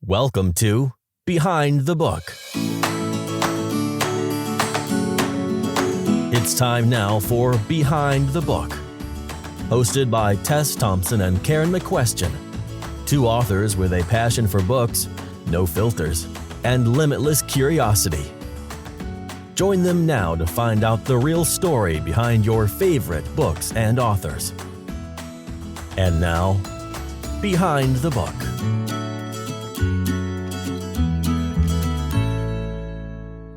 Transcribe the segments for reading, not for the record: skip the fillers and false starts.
Welcome to Behind the Book. It's time now for Behind the Book, hosted by Tess Thompson and Karen McQuestion, two authors with a passion for books, no filters, and limitless curiosity. Join them now to find out the real story behind your favorite books and authors. And now, Behind the Book.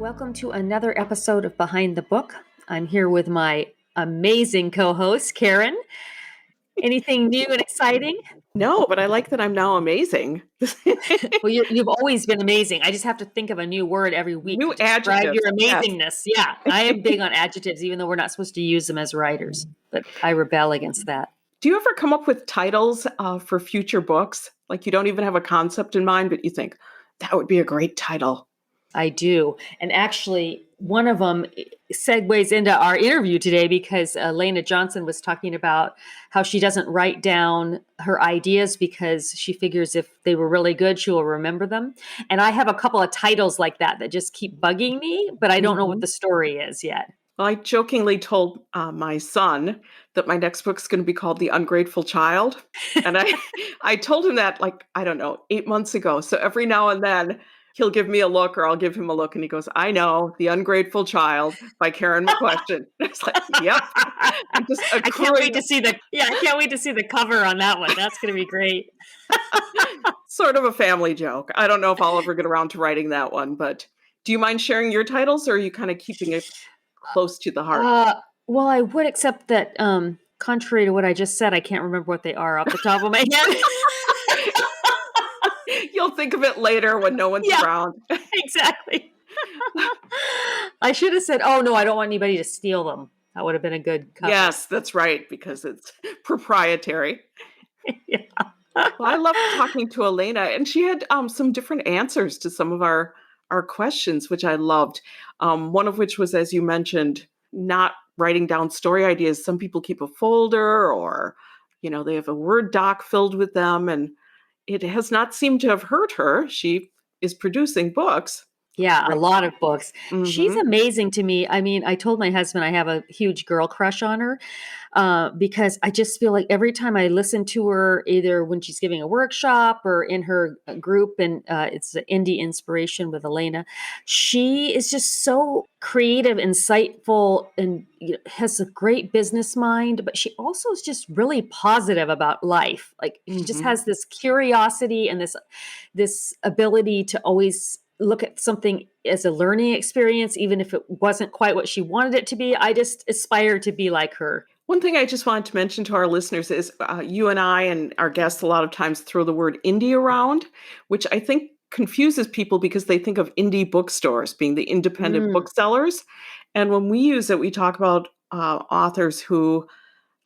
Welcome to another episode of Behind the Book. I'm here with my amazing co-host, Karen. Anything new and exciting? No, but I like that I'm now amazing. Well, you've always been amazing. I just have to think of a new word every week New to describe adjectives, your amazingness. yes. Yeah, I am big on adjectives, even though we're not supposed to use them as writers. But I rebel against that. Do you ever come up with titles for future books? Like you don't even have a concept in mind, but you think, that would be a great title. I do. And actually, one of them segues into our interview today because Elana Johnson was talking about how she doesn't write down her ideas because she figures if they were really good, she will remember them. And I have a couple of titles like that just keep bugging me, but I don't know what the story is yet. Well, I jokingly told my son that my next book's going to be called The Ungrateful Child. And I told him that 8 months ago. So every now and then, he'll give me a look or I'll give him a look and he goes, I know, The Ungrateful Child by Karen McQuestion. It's like, yep. I can't wait to see the cover on that one. That's going to be great. Sort of a family joke. I don't know if I'll ever get around to writing that one, but do you mind sharing your titles or are you kind of keeping it close to the heart? Well, I would, except that contrary to what I just said, I can't remember what they are off the top of my head. You'll think of it later when no one's around. Exactly. I should have said, oh, no, I don't want anybody to steal them. That would have been a good cover. Yes, that's right, because it's proprietary. Yeah. Well, I loved talking to Elana, and she had some different answers to some of our questions, which I loved. One of which was, as you mentioned, not writing down story ideas. Some people keep a folder or, they have a Word doc filled with them, and it has not seemed to have hurt her. She is producing books. Yeah, a lot of books. Mm-hmm. She's amazing to me. I mean, I told my husband I have a huge girl crush on her because I just feel like every time I listen to her, either when she's giving a workshop or in her group, and it's the Indie Inspiration with Elana, she is just so creative, insightful, and has a great business mind, but she also is just really positive about life. Like she just has this curiosity and this ability to always look at something as a learning experience, even if it wasn't quite what she wanted it to be. I just aspire to be like her. One thing I just wanted to mention to our listeners is you and I and our guests a lot of times throw the word indie around, which I think confuses people because they think of indie bookstores being the independent booksellers. And when we use it, we talk about authors who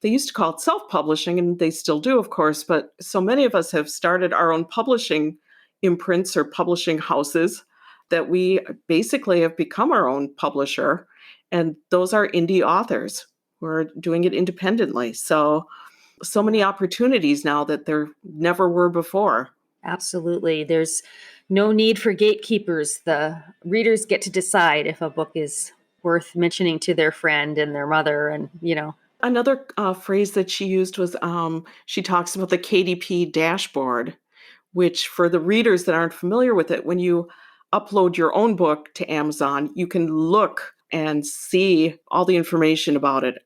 they used to call it self-publishing, and they still do, of course, but so many of us have started our own publishing imprints or publishing houses that we basically have become our own publisher. And those are indie authors who are doing it independently. So many opportunities now that there never were before. Absolutely. There's no need for gatekeepers. The readers get to decide if a book is worth mentioning to their friend and their mother and, Another phrase that she used was she talks about the KDP dashboard, which for the readers that aren't familiar with it, when you upload your own book to Amazon, you can look and see all the information about it,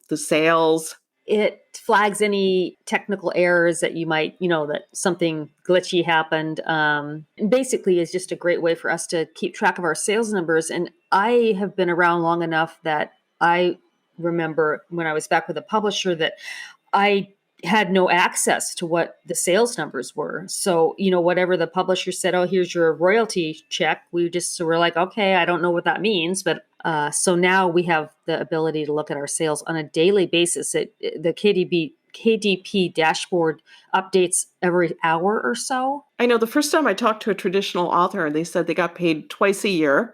the sales. It flags any technical errors that you might, that something glitchy happened. And basically is just a great way for us to keep track of our sales numbers. And I have been around long enough that I remember when I was back with a publisher that I had no access to what the sales numbers were. So, whatever the publisher said, oh, here's your royalty check. We just were like, okay, I don't know what that means. But so now we have the ability to look at our sales on a daily basis. The KDP dashboard updates every hour or so. I know the first time I talked to a traditional author and they said they got paid twice a year.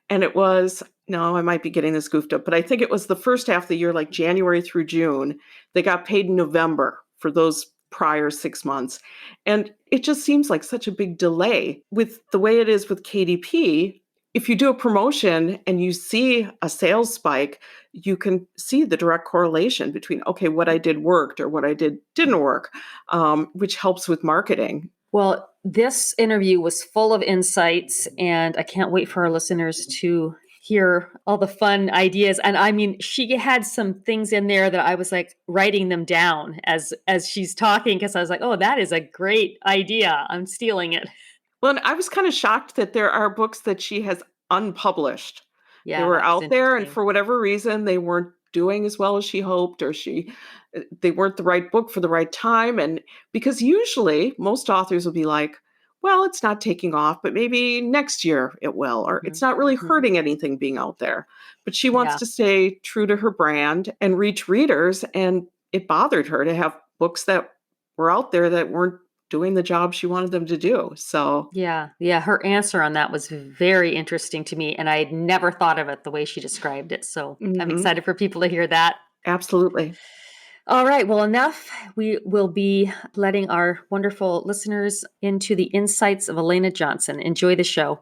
And it was, no, I might be getting this goofed up, but I think it was the first half of the year, like January through June. They got paid in November for those prior 6 months. And it just seems like such a big delay. With the way it is with KDP, if you do a promotion and you see a sales spike, you can see the direct correlation between, okay, what I did worked or what I did didn't work, which helps with marketing. Well, this interview was full of insights, and I can't wait for our listeners to hear all the fun ideas. And I mean, she had some things in there that I was like writing them down as she's talking, because I was like, oh, that is a great idea. I'm stealing it. Well, and I was kind of shocked that there are books that she has unpublished. They Yeah, were that was out there, and interesting. for whatever reason, they weren't doing as well as she hoped, or they weren't the right book for the right time. And because usually most authors will be like, well, it's not taking off, but maybe next year it will, or it's Mhm, not really mhm. hurting anything being out there. But she wants Yeah. to stay true to her brand and reach readers. And it bothered her to have books that were out there that weren't doing the job she wanted them to do. So, Yeah. Yeah. Her answer on that was very interesting to me. And I had never thought of it the way she described it. So I'm mhm, excited for people to hear that. absolutely. All right. Well, enough. We will be letting our wonderful listeners into the insights of Elana Johnson. Enjoy the show.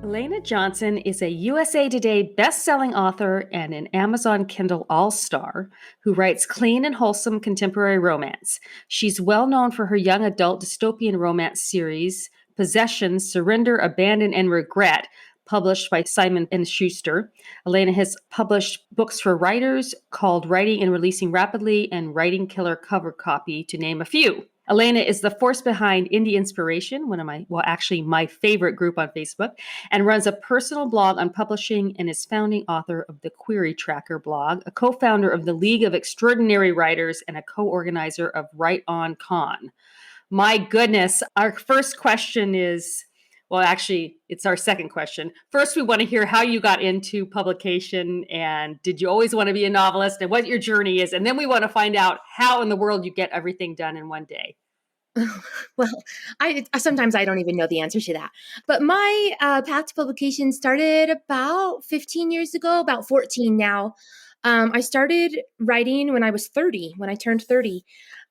Elana Johnson is a USA Today best-selling author and an Amazon Kindle all-star who writes clean and wholesome contemporary romance. She's well known for her young adult dystopian romance series, Possession, Surrender, Abandon, and Regret, published by Simon & Schuster. Elana has published books for writers called Writing and Releasing Rapidly and Writing Killer Cover Copy, to name a few. Elana is the force behind Indie Inspiration, my favorite group on Facebook, and runs a personal blog on publishing, and is founding author of the Query Tracker blog, a co-founder of the League of Extraordinary Writers, and a co-organizer of Write On Con. My goodness, our first question is, well, actually, it's our second question. First, we want to hear how you got into publication, and did you always want to be a novelist, and what your journey is? And then we want to find out how in the world you get everything done in one day. Well, I sometimes I don't even know the answer to that. But my path to publication started about 15 years ago, about 14 now. I started writing when I was 30, when I turned 30.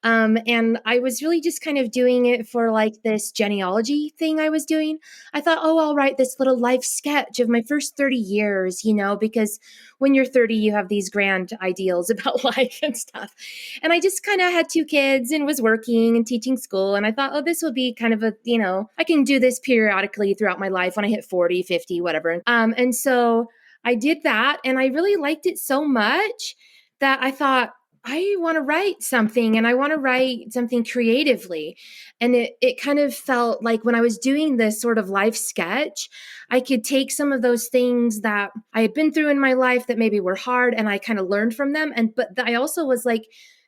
And I was really just kind of doing it for like this genealogy thing I was doing. I thought, oh, I'll write this little life sketch of my first 30 years, because when you're 30, you have these grand ideals about life and stuff. And I just kind of had 2 kids and was working and teaching school. And I thought, oh, this will be kind of I can do this periodically throughout my life when I hit 40, 50, whatever. And so I did that, and I really liked it so much that I thought, I want to write something, and I want to write something creatively. And it kind of felt like when I was doing this sort of life sketch, I could take some of those things that I had been through in my life that maybe were hard, and I kind of learned from them. But I also was like,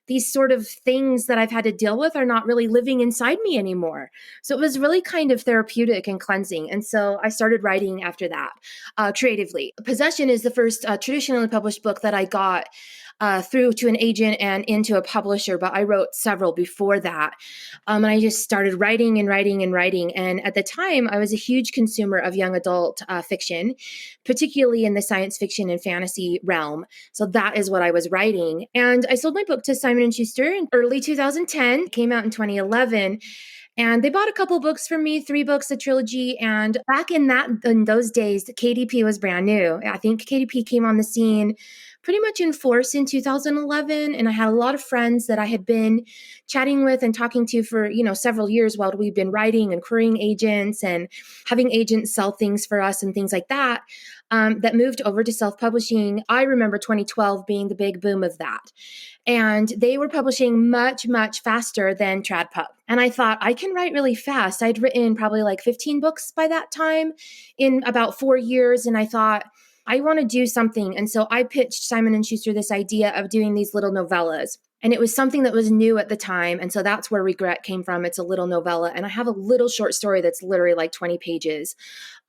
these sort of things that I've had to deal with are not really living inside me anymore. So it was really kind of therapeutic and cleansing. And so I started writing after that, creatively. Possession is the first traditionally published book that I got through to an agent and into a publisher, but I wrote several before that. And I just started writing and writing and writing. And at the time, I was a huge consumer of young adult fiction, particularly in the science fiction and fantasy realm. So that is what I was writing. And I sold my book to Simon & Schuster in early 2010. It came out in 2011. And they bought a couple books from me, 3 books, a trilogy. And back in those days, KDP was brand new. I think KDP came on the scene pretty much in force in 2011. And I had a lot of friends that I had been chatting with and talking to for, several years while we've been writing and querying agents and having agents sell things for us and things like that, that moved over to self-publishing. I remember 2012 being the big boom of that. And they were publishing much, much faster than TradPub. And I thought, I can write really fast. I'd written probably like 15 books by that time in about 4 years. And I thought, I want to do something. And so I pitched Simon & Schuster this idea of doing these little novellas. And it was something that was new at the time. And so that's where Regret came from. It's a little novella. And I have a little short story that's literally like 20 pages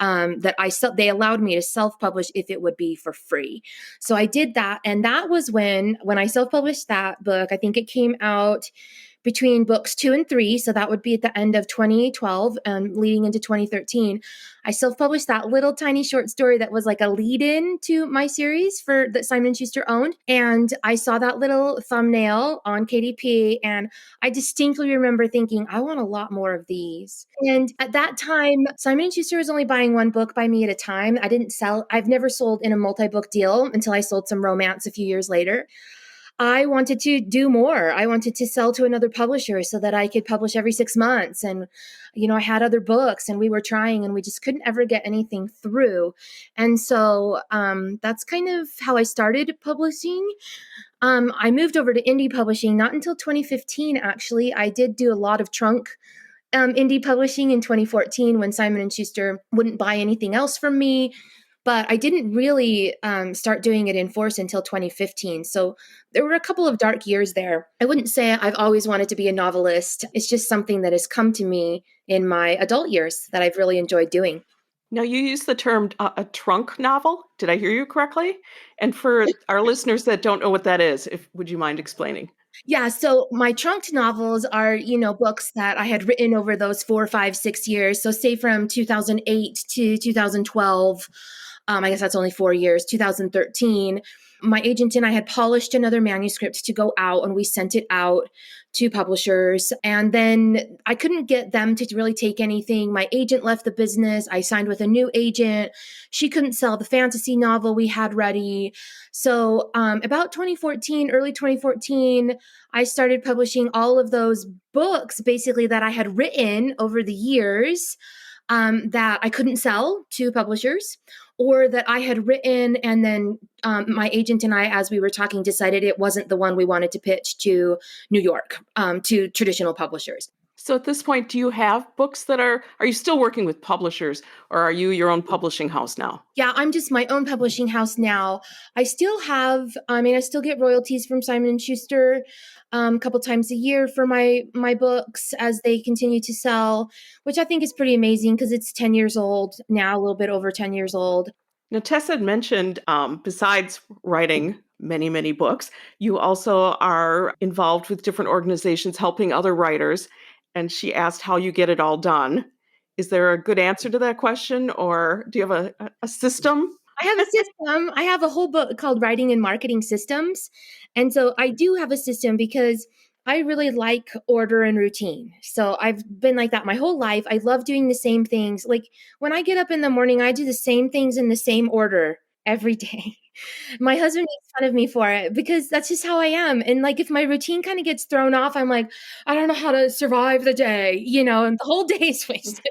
that they allowed me to self-publish if it would be for free. So I did that. And that was when I self-published that book. I think it came out between books 2 and 3. So that would be at the end of 2012 and leading into 2013. I self-published that little tiny short story that was like a lead-in to my series that Simon & Schuster owned. And I saw that little thumbnail on KDP, and I distinctly remember thinking, I want a lot more of these. And at that time, Simon & Schuster was only buying one book by me at a time. I've never sold in a multi-book deal until I sold some romance a few years later. I wanted to do more. I wanted to sell to another publisher so that I could publish every 6 months. And, I had other books and we were trying and we just couldn't ever get anything through. And so that's kind of how I started publishing. I moved over to indie publishing not until 2015, actually. I did do a lot of trunk indie publishing in 2014 when Simon & Schuster wouldn't buy anything else from me. But I didn't really start doing it in force until 2015. So there were a couple of dark years there. I wouldn't say I've always wanted to be a novelist. It's just something that has come to me in my adult years that I've really enjoyed doing. Now, you use the term a trunk novel. Did I hear you correctly? And for our listeners that don't know what that is, would you mind explaining? Yeah, so my trunked novels are, books that I had written over those 4, 5, 6 years. So say from 2008 to 2012, I guess that's only 4 years, 2013, my agent and I had polished another manuscript to go out, and we sent it out to publishers. And then I couldn't get them to really take anything. My agent left the business. I signed with a new agent. She couldn't sell the fantasy novel we had ready. So about 2014, early 2014, I started publishing all of those books basically that I had written over the years that I couldn't sell to publishers, or that I had written and then my agent and I, as we were talking, decided it wasn't the one we wanted to pitch to New York, to traditional publishers. So at this point, do you have books that are you still working with publishers, or are you your own publishing house now? Yeah, I'm just my own publishing house now. I still get royalties from Simon & Schuster a couple times a year for my books as they continue to sell, which I think is pretty amazing because it's 10 years old now, a little bit over 10 years old. Now, Tess had mentioned, besides writing many, many books, you also are involved with different organizations helping other writers. And she asked how you get it all done. Is there a good answer to that question, or do you have a system? I have a system. I have a whole book called Writing and Marketing Systems. And so I do have a system because I really like order and routine. So I've been like that my whole life. I love doing the same things. Like when I get up in the morning, I do the same things in the same order every day. My husband makes fun of me for it because that's just how I am. And like if my routine kind of gets thrown off, I'm like, I don't know how to survive the day, and the whole day is wasted.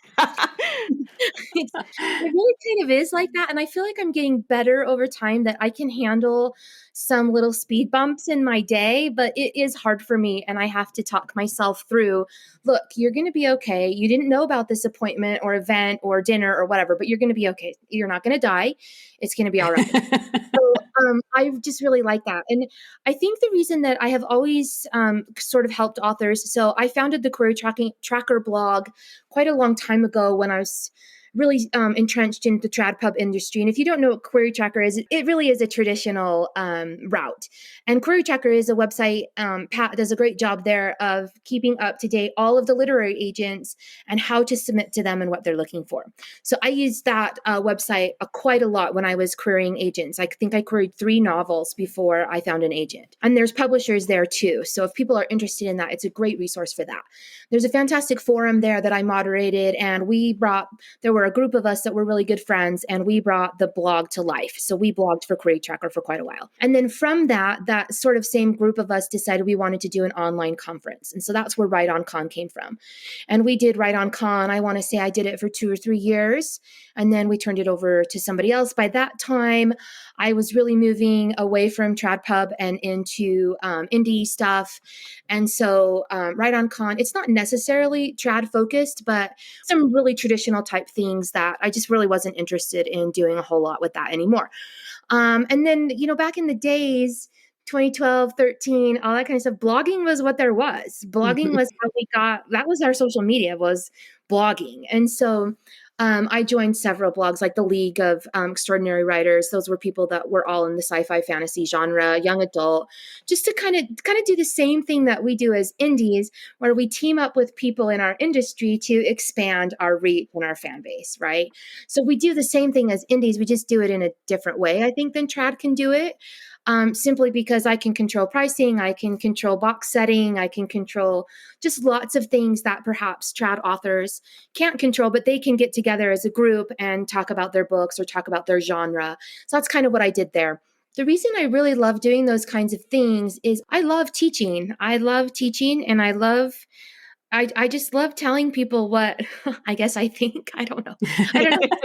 It really kind of is like that. And I feel like I'm getting better over time that I can handle some little speed bumps in my day, but it is hard for me. And I have to talk myself through, look, you're going to be okay. You didn't know about this appointment or event or dinner or whatever, but you're going to be okay. You're not going to die. It's going to be all right. So I just really like that. And I think the reason that I have always sort of helped authors, so I founded the Query Tracker blog quite a long time ago when I was really entrenched in the trad pub industry. And if you don't know what Query Tracker is, it really is a traditional route. And Query Tracker is a website, Pat does a great job there of keeping up to date all of the literary agents and how to submit to them and what they're looking for. So I used that website quite a lot when I was querying agents. I think I queried 3 novels before I found an agent. And there's publishers there too. So if people are interested in that, it's a great resource for that. There's a fantastic forum there that I moderated, and there were a group of us that were really good friends, and we brought the blog to life. So we blogged for Query Tracker for quite a while. And then from that sort of same group of us decided we wanted to do an online conference. And so that's where Write On Con came from. And we did Write On Con. I want to say I did it for 2 or 3 years, and then we turned it over to somebody else. By that time, I was really moving away from trad pub and into indie stuff. And so Write On Con, it's not necessarily trad focused, but some really traditional type things that I just really wasn't interested in doing a whole lot with that anymore. And then, back in the days, 2012, 13, all that kind of stuff, blogging was what there was. Blogging was how that was our social media, was blogging. And so I joined several blogs, like the League of Extraordinary Writers. Those were people that were all in the sci-fi fantasy genre, young adult, just to kind of do the same thing that we do as indies, where we team up with people in our industry to expand our reach and our fan base, right? So we do the same thing as indies. We just do it in a different way, I think, than Trad can do it. Simply because I can control pricing, I can control box setting, I can control just lots of things that perhaps trad authors can't control, but they can get together as a group and talk about their books or talk about their genre. So that's kind of what I did there. The reason I really love doing those kinds of things is I love teaching. And I just love telling people what I guess I think. I don't know. I don't know.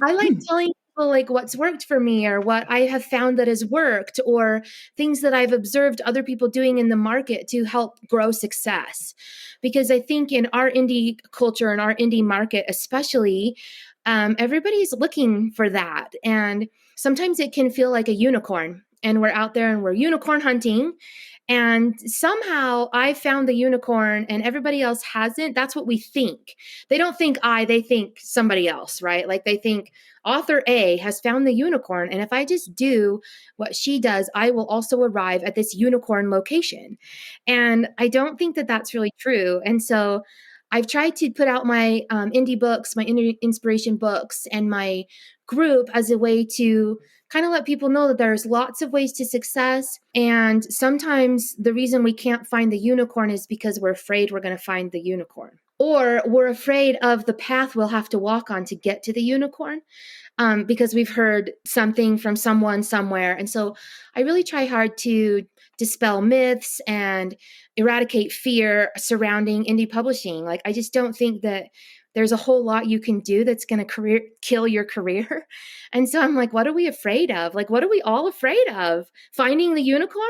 I like telling people like what's worked for me or what I have found that has worked or things that I've observed other people doing in the market to help grow success. Because I think in our indie culture and our indie market, especially, everybody's looking for that. And sometimes it can feel like a unicorn. And we're out there and we're unicorn hunting. And somehow I found the unicorn and everybody else hasn't. That's what we think. They don't think they think somebody else, right? Like they think author A has found the unicorn. And if I just do what she does, I will also arrive at this unicorn location. And I don't think that that's really true. And so I've tried to put out my indie books, my indie inspiration books, and my group as a way to kind of let people know that there's lots of ways to success. And sometimes the reason we can't find the unicorn is because we're afraid we're going to find the unicorn. Or we're afraid of the path we'll have to walk on to get to the unicorn because we've heard something from someone somewhere. And so I really try hard to dispel myths and eradicate fear surrounding indie publishing. Like, I just don't think that there's a whole lot you can do that's going to kill your career. And so I'm like, what are we afraid of? Like, what are we all afraid of? Finding the unicorn?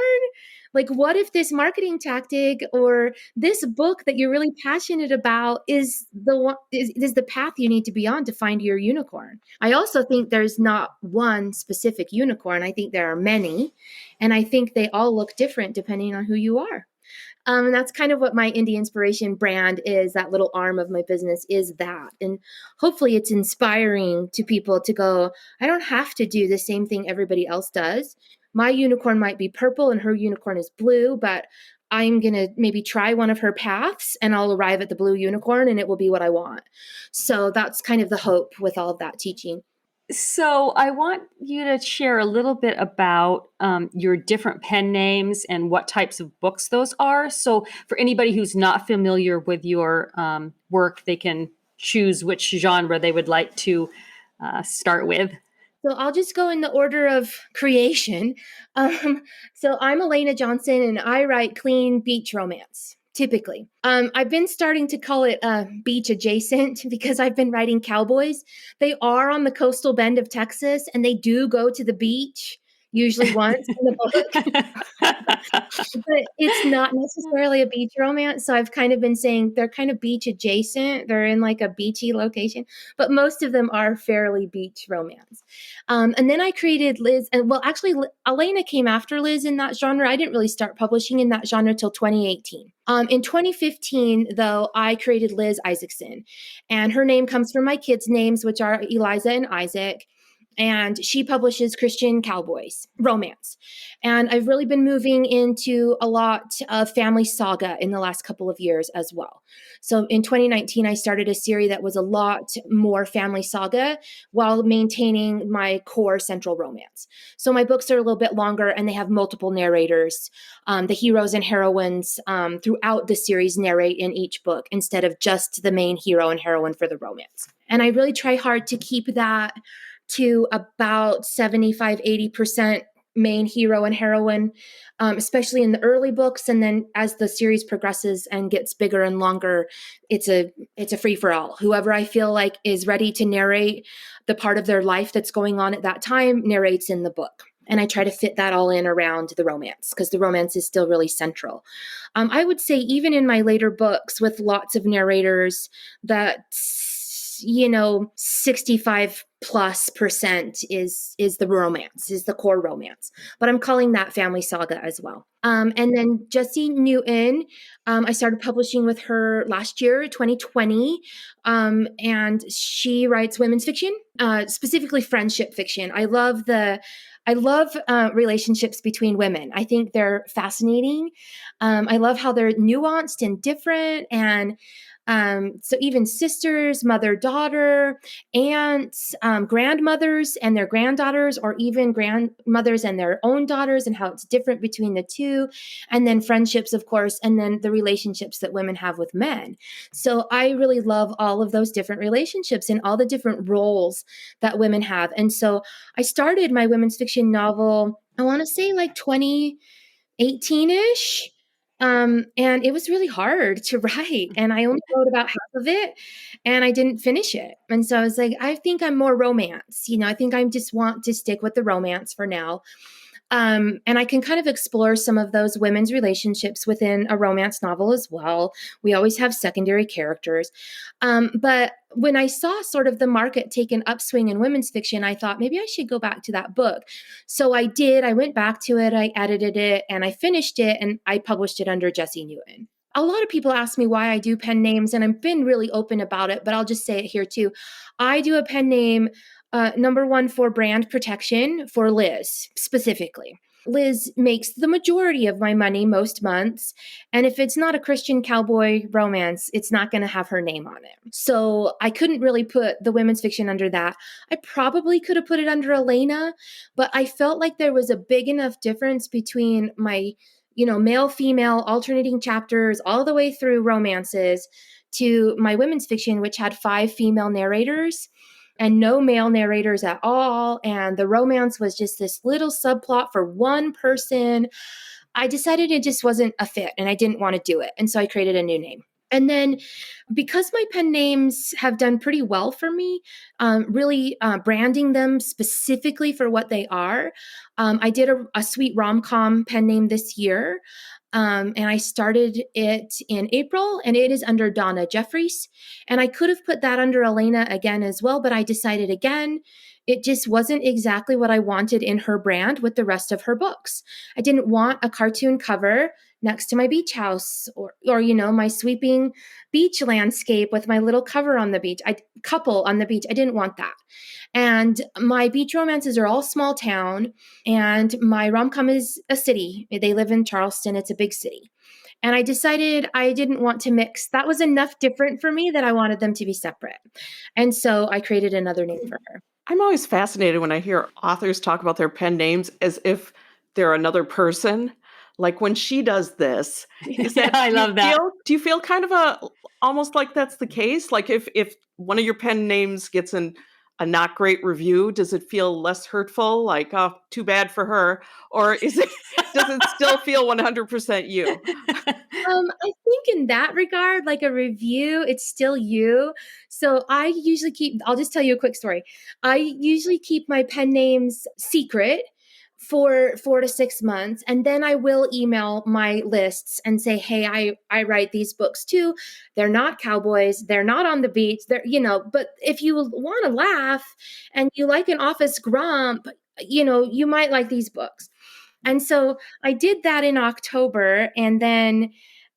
Like, what if this marketing tactic or this book that you're really passionate about is the path you need to be on to find your unicorn? I also think there's not one specific unicorn. I think there are many, and I think they all look different depending on who you are. And that's kind of what my indie inspiration brand is. That little arm of my business is that. And hopefully it's inspiring to people to go, I don't have to do the same thing everybody else does. My unicorn might be purple and her unicorn is blue, but I'm going to maybe try one of her paths and I'll arrive at the blue unicorn and it will be what I want. So that's kind of the hope with all of that teaching. So I want you to share a little bit about your different pen names and what types of books those are. So for anybody who's not familiar with your work, they can choose which genre they would like to start with. So I'll just go in the order of creation. So I'm Elana Johnson and I write clean beach romance. Typically. I've been starting to call it beach adjacent because I've been writing cowboys. They are on the coastal bend of Texas and they do go to the beach, usually once in the book. But it's not necessarily a beach romance. So I've kind of been saying they're kind of beach adjacent. They're in like a beachy location, but most of them are fairly beach romance. And then I created Liz, and well, actually, Elana came after Liz in that genre. I didn't really start publishing in that genre till 2018. In 2015, though, I created Liz Isaacson, and her name comes from my kids' names, which are Eliza and Isaac. And she publishes Christian cowboys romance. And I've really been moving into a lot of family saga in the last couple of years as well. So in 2019, I started a series that was a lot more family saga while maintaining my core central romance. So my books are a little bit longer and they have multiple narrators. The heroes and heroines throughout the series narrate in each book instead of just the main hero and heroine for the romance. And I really try hard to keep that to about 75-80% main hero and heroine, especially in the early books. And then as the series progresses and gets bigger and longer, it's a free for all. Whoever I feel like is ready to narrate the part of their life that's going on at that time narrates in the book. And I try to fit that all in around the romance because the romance is still really central. I would say even in my later books with lots of narrators that 65+% is the romance, is the core romance. But I'm calling that family saga as well. And then Jessie Newton, I started publishing with her last year, 2020. And she writes women's fiction, specifically friendship fiction. I love relationships between women. I think they're fascinating. I love how they're nuanced and different. And so even sisters, mother, daughter, aunts, grandmothers and their granddaughters, or even grandmothers and their own daughters, and how it's different between the two. And then friendships, of course, and then the relationships that women have with men. So I really love all of those different relationships and all the different roles that women have. And so I started my women's fiction novel, I want to say like 2018-ish. And it was really hard to write, and I only wrote about half of it, and I didn't finish it. And so I was like, I think I'm more romance. I think I just want to stick with the romance for now. And I can kind of explore some of those women's relationships within a romance novel as well. We always have secondary characters. But when I saw sort of the market take an upswing in women's fiction, I thought maybe I should go back to that book. So I did. I went back to it, I edited it, and I finished it, and I published it under Jessie Newton. A lot of people ask me why I do pen names, and I've been really open about it, but I'll just say it here too. I do a pen name, number one, for brand protection for Liz specifically. Liz makes the majority of my money most months. And if it's not a Christian cowboy romance, it's not going to have her name on it. So I couldn't really put the women's fiction under that. I probably could have put it under Elana, but I felt like there was a big enough difference between my, male, female, alternating chapters all the way through romances to my women's fiction, which had 5 female narrators and no male narrators at all. And the romance was just this little subplot for one person. I decided it just wasn't a fit and I didn't want to do it. And so I created a new name. And then because my pen names have done pretty well for me, really branding them specifically for what they are, I did a sweet rom-com pen name this year. And I started it in April, and it is under Donna Jeffries. And I could have put that under Elana again as well, but I decided again, it just wasn't exactly what I wanted in her brand with the rest of her books. I didn't want a cartoon cover next to my beach house or my sweeping beach landscape with my little couple on the beach. I didn't want that. And my beach romances are all small town, and my rom-com is a city. They live in Charleston. It's a big city. And I decided I didn't want to mix. That was enough different for me that I wanted them to be separate. And so I created another name for her. I'm always fascinated when I hear authors talk about their pen names as if they're another person. Like when she does this, is that, I love that. Do you feel kind of almost like that's the case? Like if one of your pen names gets a not great review, does it feel less hurtful? Like, oh, too bad for her? Or does it still feel 100% you? I think in that regard, like a review, it's still you. So I'll just tell you a quick story. I usually keep my pen names secret for 4 to 6 months. And then I will email my lists and say, hey, I write these books too. They're not cowboys. They're not on the beach. But if you want to laugh and you like an office grump, you might like these books. And so I did that in October. And then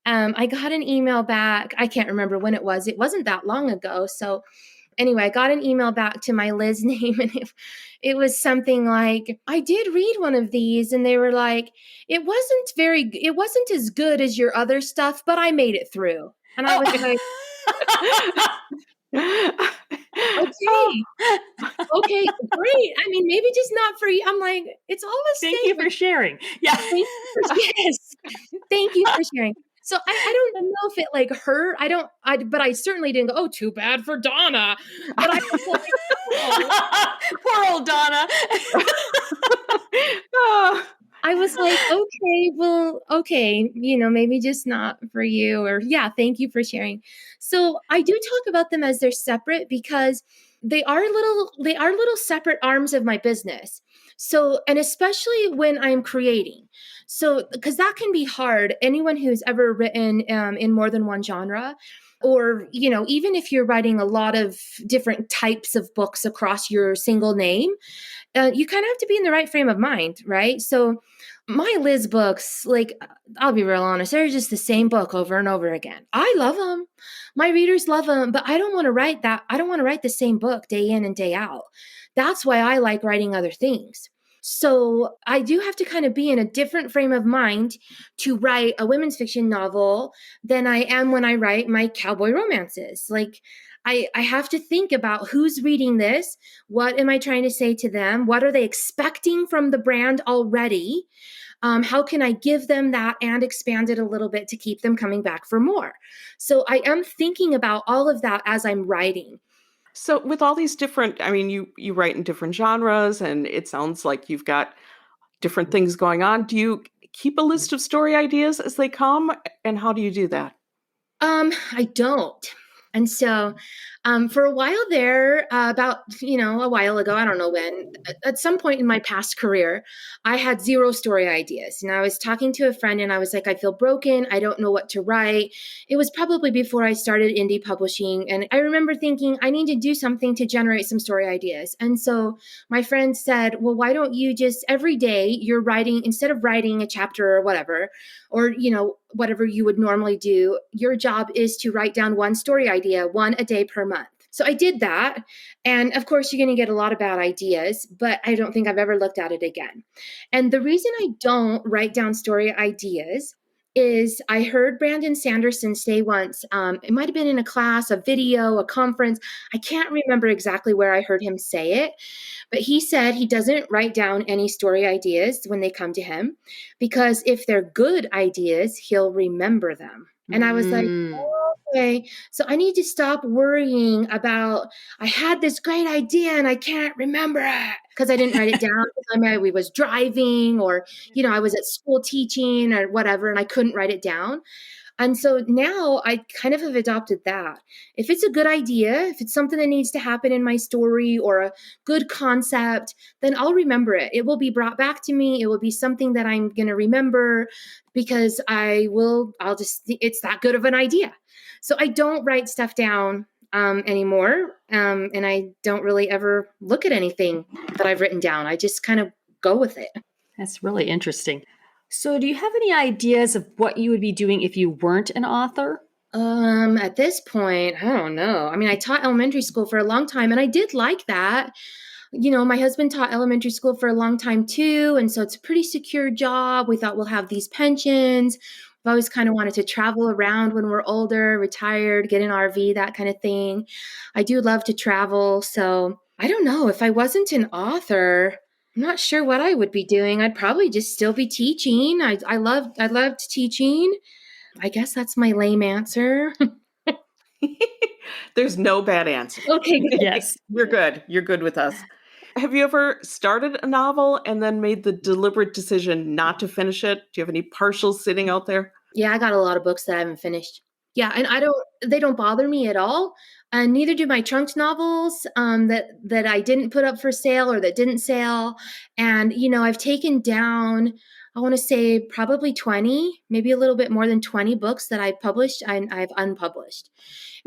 I got an email back. I can't remember when it was. It wasn't that long ago. So anyway, I got an email back to my Liz name, and it was something like, I did read one of these, and they were like, it wasn't as good as your other stuff, but I made it through. And I was like, okay, great. I mean, maybe just not for you. I'm like, it's all the same. Thank you for sharing. Yeah. Yes. Thank you for sharing. So I don't know if it like hurt. But I certainly didn't go, oh, too bad for Donna. But I was like, oh. Poor old Donna. I was like, okay, maybe just not for you, or yeah, thank you for sharing. So I do talk about them as they're separate because they are little separate arms of my business. So, and especially when I'm creating. So, because that can be hard. Anyone who's ever written in more than one genre, or, even if you're writing a lot of different types of books across your single name, you kind of have to be in the right frame of mind, right? So my Liz books, like, I'll be real honest, they're just the same book over and over again. I love them. My readers love them, but I don't want to write that. I don't want to write the same book day in and day out. That's why I like writing other things. So I do have to kind of be in a different frame of mind to write a women's fiction novel than I am when I write my cowboy romances. Like, I have to think about who's reading this. What am I trying to say to them? What are they expecting from the brand already? How can I give them that and expand it a little bit to keep them coming back for more? So I am thinking about all of that as I'm writing. So with all these different, I mean, you write in different genres, and it sounds like you've got different things going on. Do you keep a list of story ideas as they come, and how do you do that? I don't. And so for a while there, about, a while ago, I don't know when, at some point in my past career, I had zero story ideas. And I was talking to a friend and I was like, I feel broken. I don't know what to write. It was probably before I started indie publishing. And I remember thinking, I need to do something to generate some story ideas. And so my friend said, well, why don't you just every day you're writing, instead of writing a chapter or whatever, or, whatever you would normally do, your job is to write down one story idea, one a day per month. So I did that. And of course, you're going to get a lot of bad ideas, but I don't think I've ever looked at it again. And the reason I don't write down story ideas is I heard Brandon Sanderson say once, it might have been in a class, a video, a conference. I can't remember exactly where I heard him say it, but he said he doesn't write down any story ideas when they come to him, because if they're good ideas, he'll remember them. And I was like, okay, so I need to stop worrying about, I had this great idea and I can't remember it because I didn't write it down. I was driving, or, I was at school teaching or whatever, and I couldn't write it down. And so now I kind of have adopted that. If it's a good idea, if it's something that needs to happen in my story or a good concept, then I'll remember it. It will be brought back to me. It will be something that I'm going to remember because it's that good of an idea. So I don't write stuff down anymore. And I don't really ever look at anything that I've written down. I just kind of go with it. That's really interesting. So do you have any ideas of what you would be doing if you weren't an author? At this point, I don't know. I mean, I taught elementary school for a long time and I did like that. My husband taught elementary school for a long time too. And so it's a pretty secure job. We thought we'll have these pensions. We've always kind of wanted to travel around when we're older, retired, get an RV, that kind of thing. I do love to travel. So I don't know. If I wasn't an author, I'm not sure what I would be doing. I'd probably just still be teaching. I loved teaching. I guess that's my lame answer. There's no bad answer. Okay. Yes. You're good. You're good with us. Have you ever started a novel and then made the deliberate decision not to finish it? Do you have any partials sitting out there? Yeah, I got a lot of books that I haven't finished. Yeah, and they don't bother me at all. And neither do my trunked novels that I didn't put up for sale or that didn't sell. And, I've taken down, I want to say probably 20, maybe a little bit more than 20 books that I've published and I've unpublished.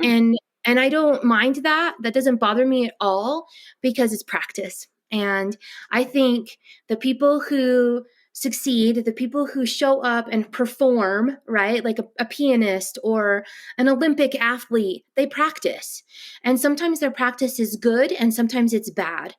And I don't mind that. That doesn't bother me at all because it's practice. And I think the people who succeed, the people who show up and perform, right? Like a pianist or an Olympic athlete, they practice. And sometimes their practice is good and sometimes it's bad.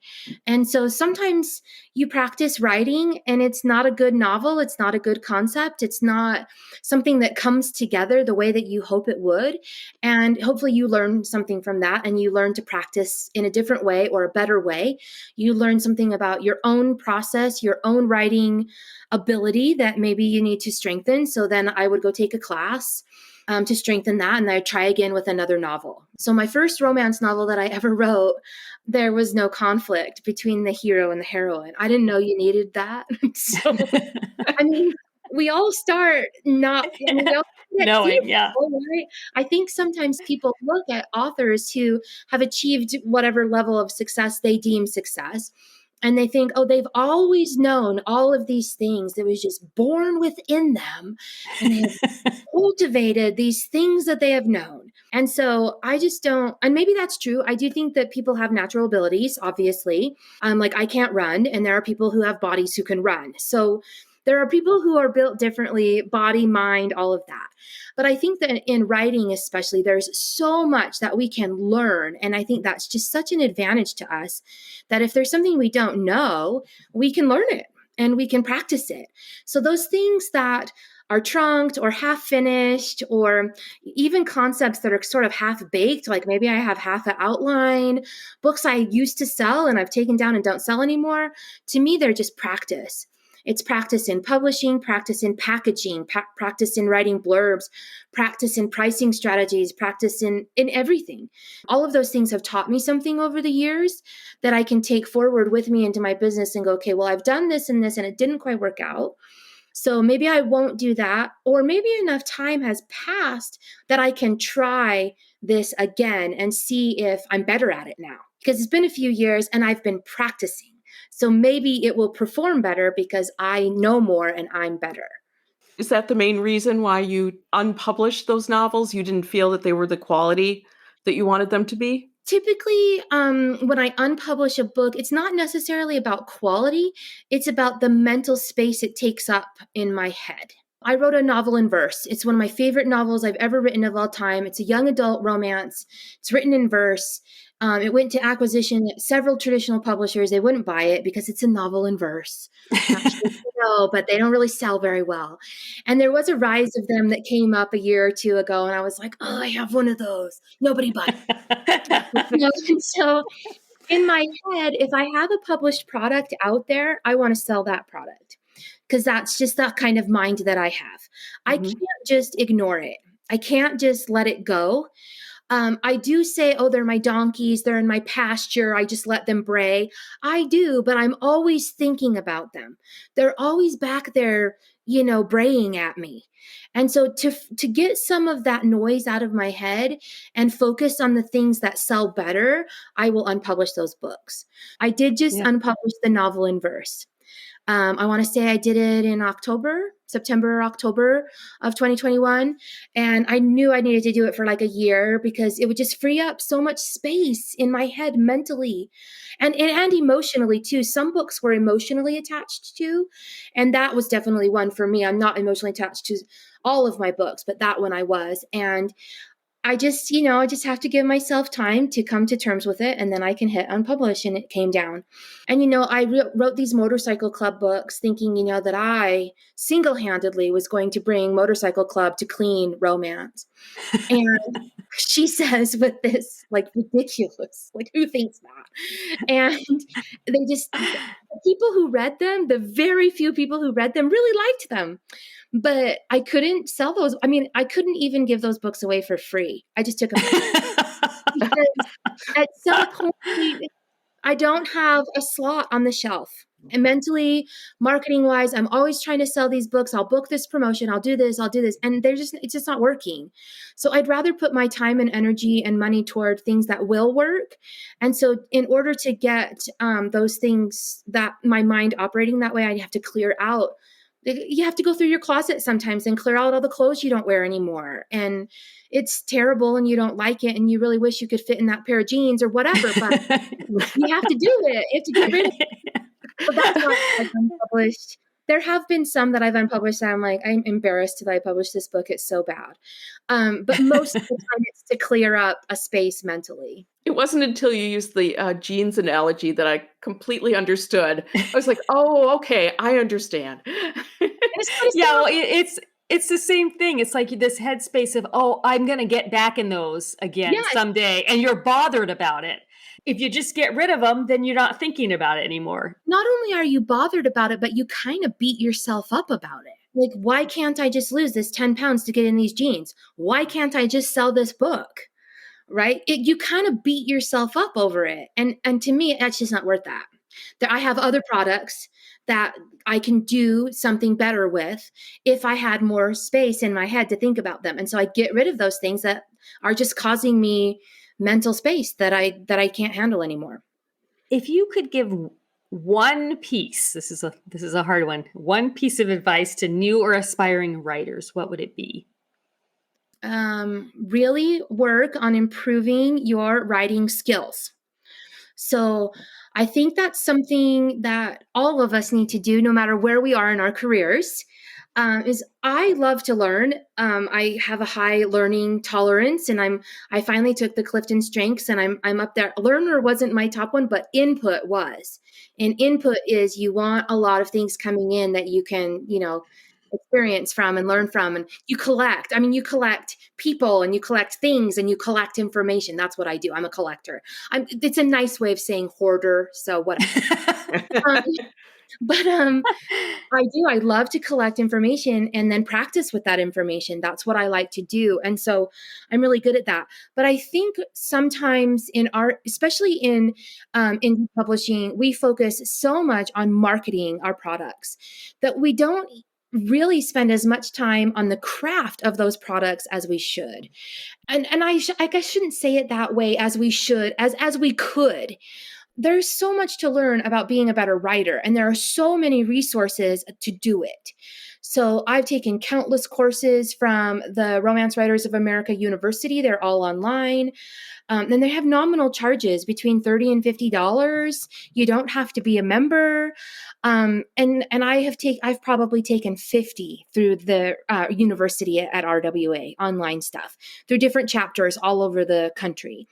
And so sometimes you practice writing and it's not a good novel. It's not a good concept. It's not something that comes together the way that you hope it would. And hopefully you learn something from that and you learn to practice in a different way or a better way. You learn something about your own process, your own writing ability that maybe you need to strengthen. So then I would go take a class to strengthen that. And I try again with another novel. So my first romance novel that I ever wrote, there was no conflict between the hero and the heroine. I didn't know you needed that. So, I mean, we all start not knowing, yeah. Right? I think sometimes people look at authors who have achieved whatever level of success they deem success. And they think, oh, they've always known all of these things. It was just born within them. And they have cultivated these things that they have known. And so I just don't, and maybe that's true. I do think that people have natural abilities, obviously. Like I can't run, and there are people who have bodies who can run. So there are people who are built differently, body, mind, all of that. But I think that in writing, especially, there's so much that we can learn. And I think that's just such an advantage to us that if there's something we don't know, we can learn it and we can practice it. So those things that are trunked or half finished, or even concepts that are sort of half baked, like maybe I have half an outline, books I used to sell and I've taken down and don't sell anymore, to me, they're just practice. It's practice in publishing, practice in packaging, practice in writing blurbs, practice in pricing strategies, practice in everything. All of those things have taught me something over the years that I can take forward with me into my business and go, okay, well, I've done this and it didn't quite work out. So maybe I won't do that. Or maybe enough time has passed that I can try this again and see if I'm better at it now. Because it's been a few years and I've been practicing. So maybe it will perform better because I know more and I'm better. Is that the main reason why you unpublished those novels? You didn't feel that they were the quality that you wanted them to be? Typically, when I unpublish a book, it's not necessarily about quality. It's about the mental space it takes up in my head. I wrote a novel in verse. It's one of my favorite novels I've ever written of all time. It's a young adult romance. It's written in verse. It went to acquisition at several traditional publishers. They wouldn't buy it because it's a novel in verse. Not sure if you know, but they don't really sell very well. And there was a rise of them that came up a year or two ago. And I was like, oh, I have one of those. Nobody buys it. And so in my head, if I have a published product out there, I want to sell that product because that's just that kind of mind that I have. I can't just ignore it. I can't just let it go. I do say, oh, they're my donkeys. They're in my pasture. I just let them bray. I do, but I'm always thinking about them. They're always back there, braying at me. And so to get some of that noise out of my head and focus on the things that sell better, I will unpublish those books. I did just unpublish the novel in verse. I want to say I did it in September or October of 2021. And I knew I needed to do it for like a year because it would just free up so much space in my head mentally and emotionally too. Some books were emotionally attached to, and that was definitely one for me. I'm not emotionally attached to all of my books, but that one I was. And I just have to give myself time to come to terms with it, and then I can hit unpublish, and it came down. And, I wrote these motorcycle club books thinking, that I single-handedly was going to bring motorcycle club to clean romance. And she says with this, like, ridiculous, like, who thinks that? And the people who read them, the very few people who read them really liked them. But I couldn't sell those. I mean, I couldn't even give those books away for free. I just took them because at some point, I don't have a slot on the shelf. And mentally, marketing wise, I'm always trying to sell these books. I'll book this promotion. I'll do this. And it's just not working. So I'd rather put my time and energy and money toward things that will work. And so in order to get those things that my mind operating that way, I have to clear out. You have to go through your closet sometimes and clear out all the clothes you don't wear anymore. And it's terrible and you don't like it. And you really wish you could fit in that pair of jeans or whatever, but you have to do it. You have to get rid of it. So that's why I've unpublished. There have been some that I've unpublished that I'm like, I'm embarrassed that I published this book. It's so bad. But most of the time it's to clear up a space mentally. It wasn't until you used the jeans analogy that I completely understood. I was like, oh, okay, I understand. Well, it's the same thing. It's like this headspace of, oh, I'm going to get back in those again someday. And you're bothered about it. If you just get rid of them, then you're not thinking about it anymore. Not only are you bothered about it, but you kind of beat yourself up about it. Like, why can't I just lose this 10 pounds to get in these jeans? Why can't I just sell this book? Right? You kind of beat yourself up over it. And to me, that's just not worth that. I have other products that I can do something better with if I had more space in my head to think about them. And so I get rid of those things that are just causing me mental space that I can't handle anymore. If you could give one piece, this is a hard one. One piece of advice to new or aspiring writers, what would it be? Really work on improving your writing skills. So I think that's something that all of us need to do, no matter where we are in our careers. Is I love to learn. I have a high learning tolerance, and I finally took the Clifton Strengths, and I'm up there. Learner wasn't my top one, but input was. And input is you want a lot of things coming in that you can, experience from and learn from, and you collect. I mean, you collect people, and you collect things, and you collect information. That's what I do. I'm a collector. It's a nice way of saying hoarder. So what? um, but I do. I love to collect information and then practice with that information. That's what I like to do. And so I'm really good at that. But I think sometimes especially in publishing, we focus so much on marketing our products that we don't really spend as much time on the craft of those products as we should. And I guess shouldn't say it that way, as we should, as we could. There's so much to learn about being a better writer, and there are so many resources to do it. So I've taken countless courses from the Romance Writers of America University. They're all online. And they have nominal charges between $30 and $50. You don't have to be a member. And I've probably taken 50 through the university at RWA, online stuff, through different chapters all over the country.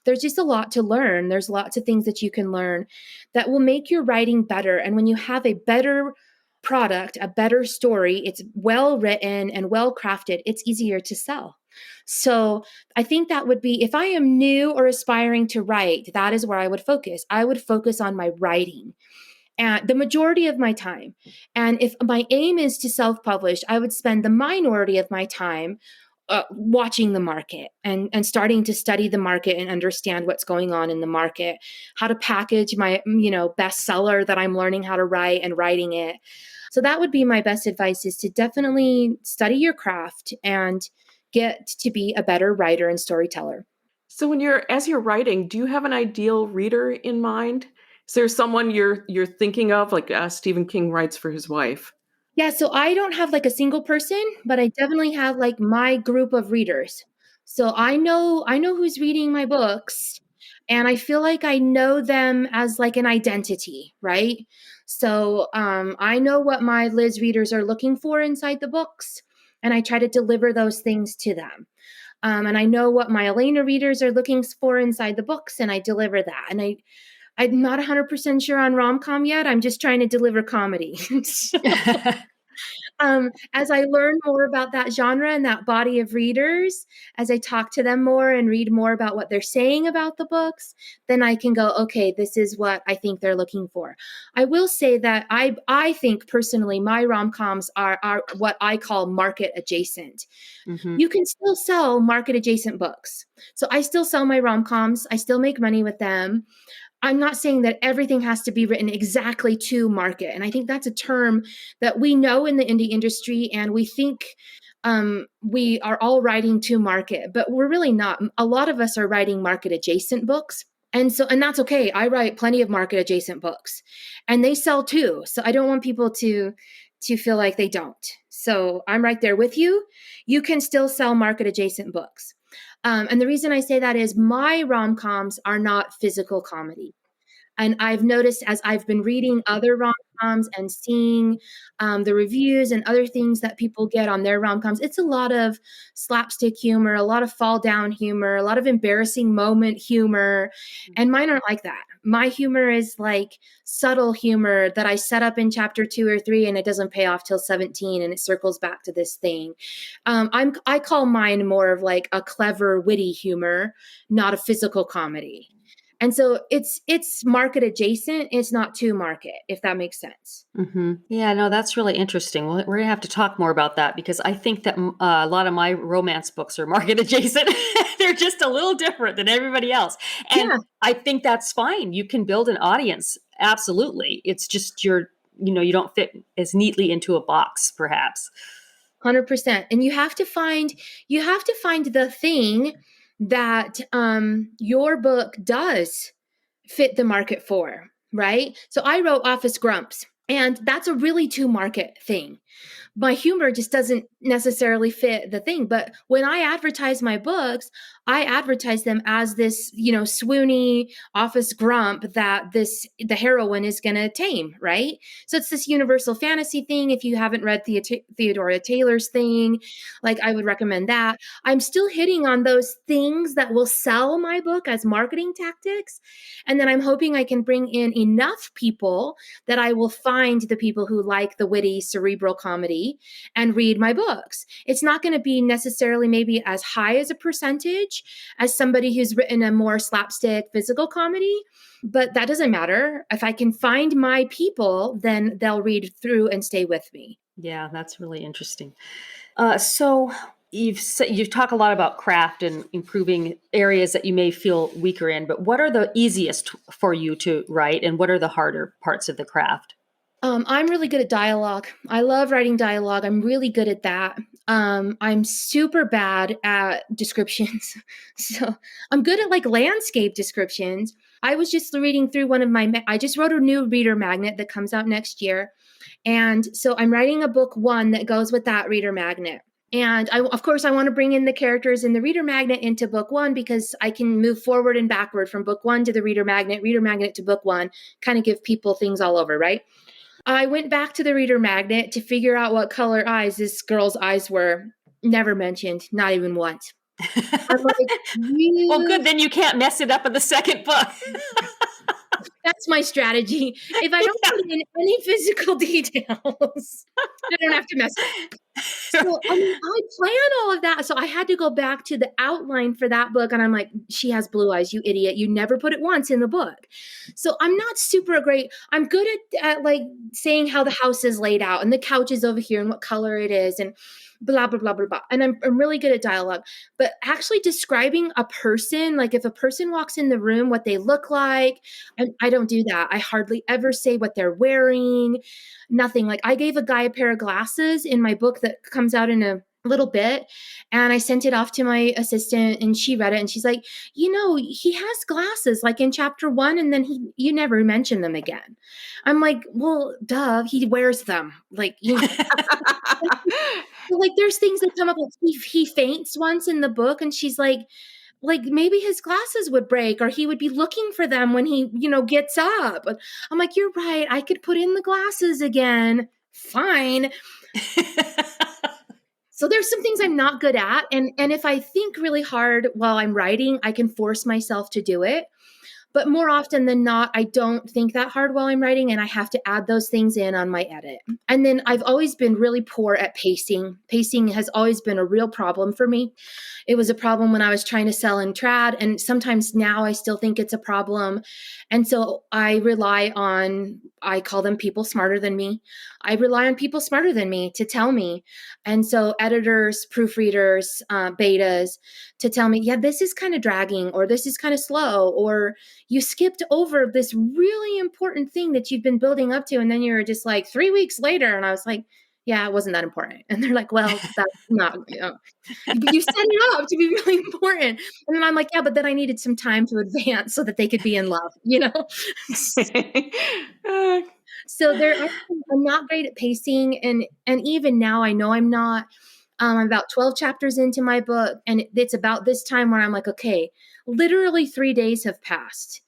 There's just a lot to learn. There's lots of things that you can learn that will make your writing better. And when you have a better product, a better story, it's well written and well crafted, it's easier to sell. So I think that would be, if I am new or aspiring to write, that is where I would focus. I would focus on my writing and the majority of my time. And if my aim is to self-publish, I would spend the minority of my time watching the market and starting to study the market and understand what's going on in the market, how to package my, bestseller that I'm learning how to write and writing it. So that would be my best advice, is to definitely study your craft and get to be a better writer and storyteller. So as you're writing, do you have an ideal reader in mind? Is there someone you're thinking of, like Stephen King writes for his wife? Yeah, so I don't have like a single person, but I definitely have like my group of readers. So I know who's reading my books, and I feel like I know them as like an identity, right? So I know what my Liz readers are looking for inside the books, and I try to deliver those things to them. And I know what my Elana readers are looking for inside the books, and I deliver that. And I'm not 100% sure on rom-com yet. I'm just trying to deliver comedy. So, as I learn more about that genre and that body of readers, as I talk to them more and read more about what they're saying about the books, then I can go, okay, this is what I think they're looking for. I will say that I think personally my rom-coms are what I call market adjacent. Mm-hmm. You can still sell market adjacent books. So I still sell my rom-coms. I still make money with them. I'm not saying that everything has to be written exactly to market. And I think that's a term that we know in the indie industry, and we think we are all writing to market, but we're really not. A lot of us are writing market adjacent books. And that's okay. I write plenty of market adjacent books, and they sell too. So I don't want people to feel like they don't. So I'm right there with you. You can still sell market adjacent books. And the reason I say that is my rom-coms are not physical comedy. And I've noticed, as I've been reading other rom-coms and seeing the reviews and other things that people get on their rom-coms, it's a lot of slapstick humor, a lot of fall down humor, a lot of embarrassing moment humor. And mine aren't like that. My humor is like subtle humor that I set up in chapter 2 or 3, and it doesn't pay off till 17, and it circles back to this thing. I call mine more of like a clever, witty humor, not a physical comedy. And so it's market adjacent. It's not to market, if that makes sense. Mm-hmm. Yeah, no, that's really interesting. Well, we're going to have to talk more about that, because I think that a lot of my romance books are market adjacent. They're just a little different than everybody else. And yeah. I think that's fine. You can build an audience. Absolutely. It's just you don't fit as neatly into a box, perhaps. 100%. And you have to find the thing that your book does fit the market for, right? So I wrote Office Grumps, and that's a really to market thing. My humor just doesn't necessarily fit the thing. But when I advertise my books, I advertise them as this, swoony office grump that the heroine is going to tame, right? So it's this universal fantasy thing. If you haven't read Theodora Taylor's thing, like I would recommend that. I'm still hitting on those things that will sell my book as marketing tactics. And then I'm hoping I can bring in enough people that I will find the people who like the witty cerebral comedy and read my books. It's not going to be necessarily maybe as high as a percentage as somebody who's written a more slapstick physical comedy, but that doesn't matter. If I can find my people, then they'll read through and stay with me. Yeah, that's really interesting. So you've talked a lot about craft and improving areas that you may feel weaker in, but what are the easiest for you to write, and what are the harder parts of the craft? I'm really good at dialogue. I love writing dialogue. I'm really good at that. I'm super bad at descriptions. So I'm good at like landscape descriptions. I was just reading through I just wrote a new reader magnet that comes out next year. And so I'm writing a book 1 that goes with that reader magnet. And of course, I want to bring in the characters in the reader magnet into book 1 because I can move forward and backward from book 1 to the reader magnet to book 1, kind of give people things all over, right? I went back to the reader magnet to figure out what color eyes this girl's eyes were. Never mentioned, not even once. I'm like, Well, good. Then you can't mess it up in the second book. That's my strategy. If I don't put in any physical details, I don't have to mess it up. So, I plan all of that. So I had to go back to the outline for that book. And I'm like, she has blue eyes, you idiot. You never put it once in the book. So I'm not super great. I'm good at like saying how the house is laid out and the couch is over here and what color it is and blah, blah, blah, blah, blah. And I'm really good at dialogue. But actually describing a person, like if a person walks in the room, what they look like, I don't do that. I hardly ever say what they're wearing. Nothing. Like I gave a guy a pair of glasses in my book that comes out in a little bit, and I sent it off to my assistant and she read it and she's like, he has glasses like in chapter 1 and then you never mention them again. I'm like, well, duh, he wears them. Like, like there's things that come up like he faints once in the book and she's like maybe his glasses would break or he would be looking for them when he, gets up. I'm like, you're right. I could put in the glasses again. Fine. So there's some things I'm not good at. And if I think really hard while I'm writing, I can force myself to do it. But more often than not, I don't think that hard while I'm writing, and I have to add those things in on my edit. And then I've always been really poor at pacing. Pacing has always been a real problem for me. It was a problem when I was trying to sell in trad, and sometimes now I still think it's a problem. And so I call them people smarter than me. I rely on people smarter than me to tell me. And so editors, proofreaders, betas to tell me, yeah, this is kind of dragging, or this is kind of slow, or you skipped over this really important thing that you've been building up to. And then you're just like 3 weeks later. And I was like, yeah, it wasn't that important. And they're like, well, that's not, but you set it up to be really important. And then I'm like, yeah, but then I needed some time to advance so that they could be in love, So I'm not great at pacing. And even now I know I'm not. I'm about 12 chapters into my book, and it's about this time where I'm like, okay, literally 3 days have passed.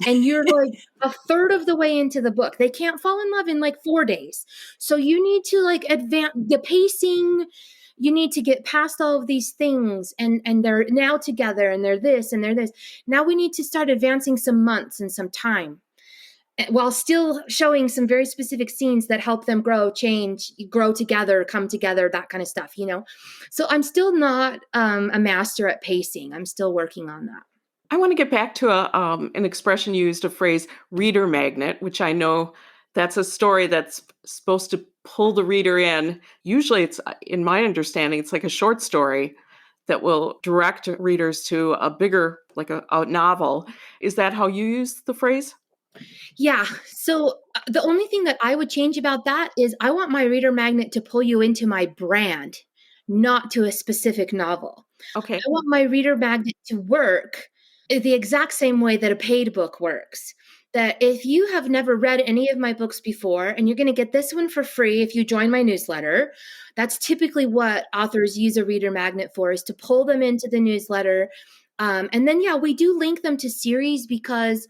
And you're like a third of the way into the book. They can't fall in love in like 4 days. So you need to like advance the pacing. You need to get past all of these things, and they're now together and they're this and they're this. Now we need to start advancing some months and some time, while still showing some very specific scenes that help them grow, change, grow together, come together, that kind of stuff, So I'm still not a master at pacing. I'm still working on that. I want to get back to an expression used, a phrase, reader magnet, which I know that's a story that's supposed to pull the reader in. Usually it's, in my understanding, it's like a short story that will direct readers to a bigger, like a novel. Is that how you use the phrase? Yeah. So the only thing that I would change about that is I want my reader magnet to pull you into my brand, not to a specific novel. Okay. I want my reader magnet to work the exact same way that a paid book works. that if you have never read any of my books before, and you're going to get this one for free if you join my newsletter. That's typically what authors use a reader magnet for, is to pull them into the newsletter. And then, we do link them to series, because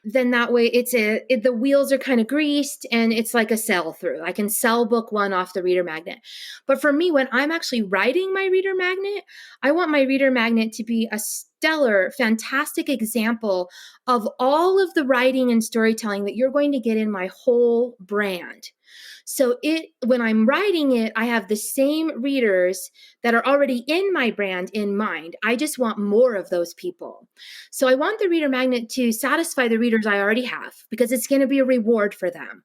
then that way the wheels are kind of greased and it's like a sell through. I can sell book one off the reader magnet. But for me, when I'm actually writing my reader magnet, I want my reader magnet to be a stellar, fantastic example of all of the writing and storytelling that you're going to get in my whole brand. So when I'm writing it, I have the same readers that are already in my brand in mind. I just want more of those people. So I want the reader magnet to satisfy the readers I already have, because it's going to be a reward for them.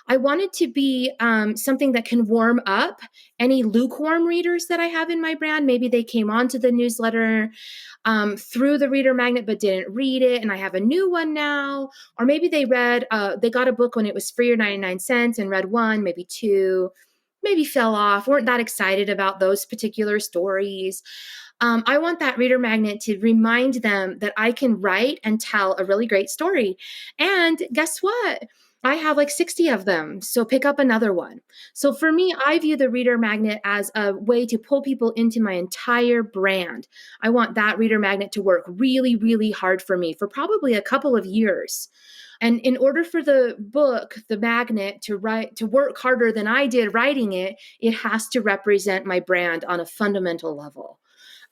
I want it to be something that can warm up any lukewarm readers that I have in my brand. Maybe they came onto the newsletter through the reader magnet but didn't read it, and I have a new one now. Or maybe they got a book when it was free or 99 cents and read one, maybe two, maybe fell off, weren't that excited about those particular stories. I want that reader magnet to remind them that I can write and tell a really great story. And guess what? I have like 60 of them, so pick up another one. So for me, I view the reader magnet as a way to pull people into my entire brand. I want that reader magnet to work really, really hard for me for probably a couple of years. And in order for the book, the magnet, to work harder than I did writing it, it has to represent my brand on a fundamental level.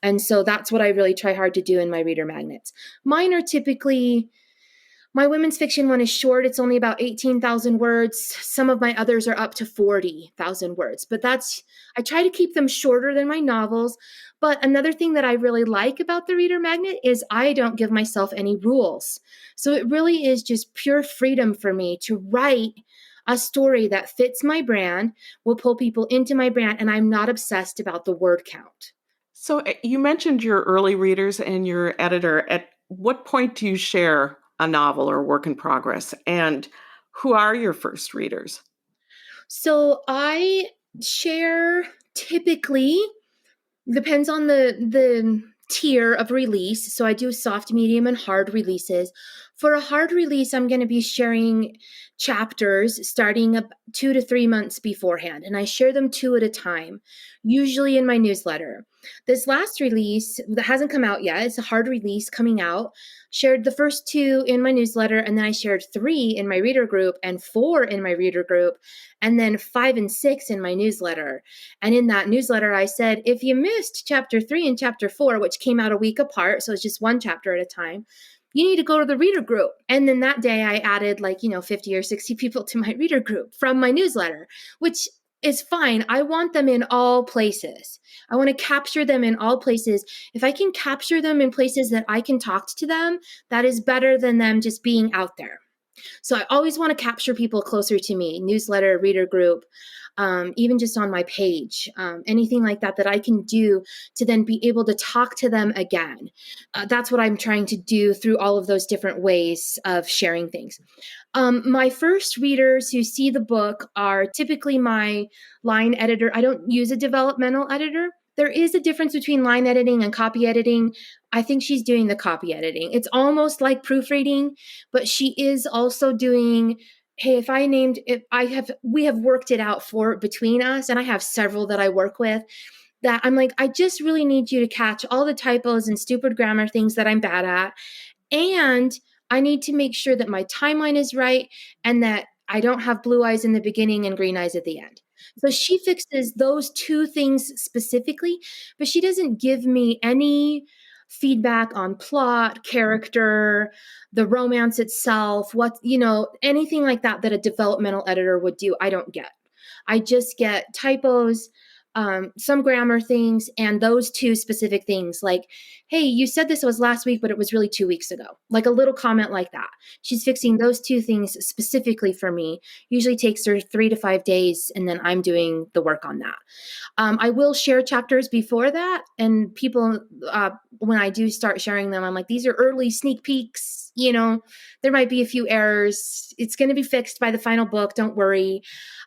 And so that's what I really try hard to do in my reader magnets. Mine are typically... My women's fiction one is short. It's only about 18,000 words. Some of my others are up to 40,000 words, but I try to keep them shorter than my novels. But another thing that I really like about the reader magnet is I don't give myself any rules. So it really is just pure freedom for me to write a story that fits my brand, will pull people into my brand, and I'm not obsessed about the word count. So you mentioned your early readers and your editor. At what point do you share a novel or work in progress? And who are your first readers? So I share typically, depends on the tier of release. So I do soft, medium, and hard releases. For a hard release, I'm going to be sharing chapters starting 2 to 3 months beforehand. And I share them 2 at a time, usually in my newsletter. This last release that hasn't come out yet, it's a hard release coming out, shared the first 2 in my newsletter, and then I shared 3 in my reader group and 4 in my reader group, and then 5 and 6 in my newsletter. And in that newsletter, I said, if you missed chapter 3 and chapter 4, which came out a week apart, so it's just one chapter at a time, you need to go to the reader group. And then that day I added 50 or 60 people to my reader group from my newsletter, which is fine. I want them in all places. I want to capture them in all places. If I can capture them in places that I can talk to them, that is better than them just being out there. So I always want to capture people closer to me, newsletter, reader group, even just on my page, anything like that I can do to then be able to talk to them again. That's what I'm trying to do through all of those different ways of sharing things. My first readers who see the book are typically my line editor. I don't use a developmental editor. There is a difference between line editing and copy editing. I think she's doing the copy editing. It's almost like proofreading, but she is also doing, hey, we have worked it out between us, and I have several that I work with, that I'm like, I just really need you to catch all the typos and stupid grammar things that I'm bad at. And I need to make sure that my timeline is right and that I don't have blue eyes in the beginning and green eyes at the end. So she fixes those 2 things specifically, but she doesn't give me any feedback on plot, character, the romance itself, anything like that a developmental editor would do. I don't get. I just get typos, some grammar things, and those 2 specific things, like, hey, you said this was last week, but it was really 2 weeks ago. Like a little comment like that. She's fixing those 2 things specifically for me. Usually takes her 3 to 5 days, and then I'm doing the work on that. I will share chapters before that, and people, when I do start sharing them, I'm like, these are early sneak peeks. There might be a few errors. It's going to be fixed by the final book. Don't worry.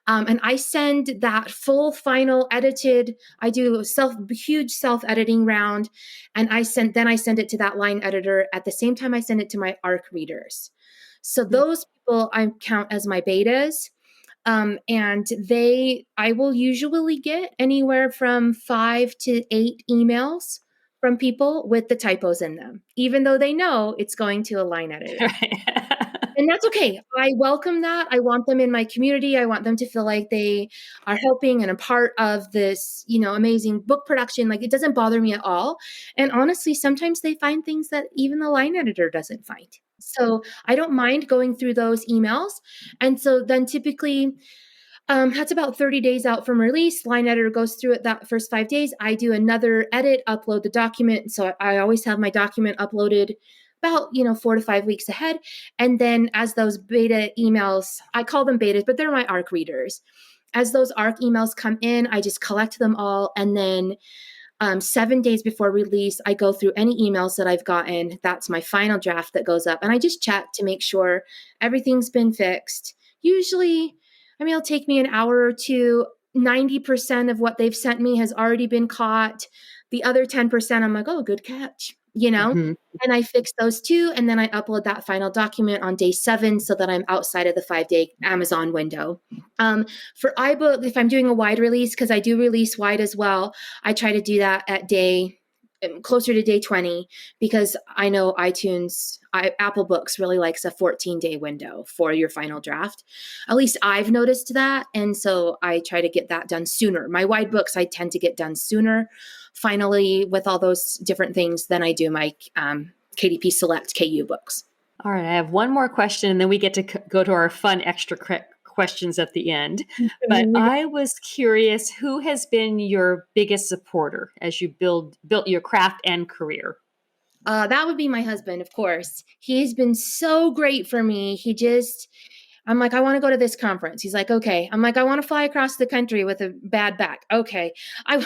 And I send that full final edited, I do a huge self-editing round, and I send it to that line editor at the same time I send it to my ARC readers. So those people I count as my betas. And I will usually get anywhere from 5 to 8 emails from people with the typos in them, even though they know it's going to a line editor. And that's okay. I welcome that. I want them in my community. I want them to feel like they are helping and a part of this, amazing book production. Like, it doesn't bother me at all. And honestly, sometimes they find things that even the line editor doesn't find. So I don't mind going through those emails. And so then typically, that's about 30 days out from release. Line editor goes through it that first 5 days. I do another edit, upload the document. So I always have my document uploaded about 4 to 5 weeks ahead. And then as those beta emails, I call them betas, but they're my ARC readers. As those ARC emails come in, I just collect them all. And then 7 days before release, I go through any emails that I've gotten. That's my final draft that goes up. And I just check to make sure everything's been fixed. Usually, it'll take me an hour or two. 90% of what they've sent me has already been caught. The other 10%, I'm like, oh, good catch, Mm-hmm. And I fix those too. And then I upload that final document on day 7 so that I'm outside of the 5-day Amazon window. For iBook, if I'm doing a wide release, because I do release wide as well, I try to do that at closer to day 20, because I know Apple Books really likes a 14-day window for your final draft. At least I've noticed that. And so I try to get that done sooner. My wide books, I tend to get done sooner, finally, with all those different things than I do my KDP Select KU books. All right. I have one more question, and then we get to go to our fun extra questions at the end. But I was curious, who has been your biggest supporter as you built your craft and career? That would be my husband, of course. He's been so great for me. I'm like, I want to go to this conference. He's like, okay. I'm like, I want to fly across the country with a bad back. Okay. I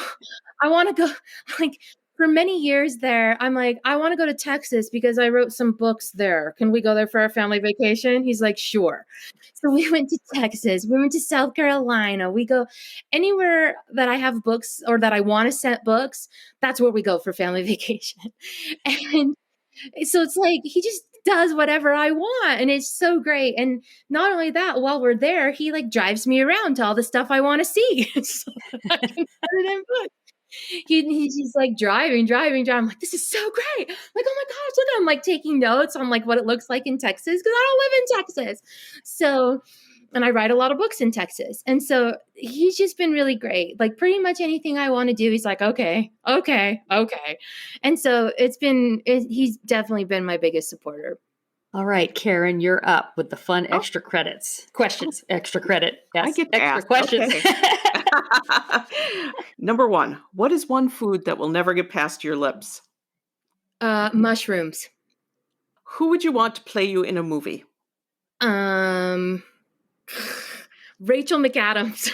want to go, like, for many years there, I'm like, I want to go to Texas because I wrote some books there. Can we go there for our family vacation? He's like, sure. So we went to Texas. We went to South Carolina. We go anywhere that I have books or that I want to set books. That's where we go for family vacation. And so it's like, he just does whatever I want. And it's so great. And not only that, while we're there, he like drives me around to all the stuff I want to see. So I can put it in books. He's just like driving. I'm like, this is so great. Like, oh my gosh, look at him, like taking notes on like what it looks like in Texas, because I don't live in Texas. So, and I write a lot of books in Texas. And so he's just been really great. Like, pretty much anything I want to do, he's like, okay. And so he's definitely been my biggest supporter. All right, Karen, you're up with the fun extra questions. Extra credit. Yes, I get to extra ask. questions. Okay. Number 1, what is one food that will never get past your lips? Mushrooms. Who would you want to play you in a movie? Rachel McAdams.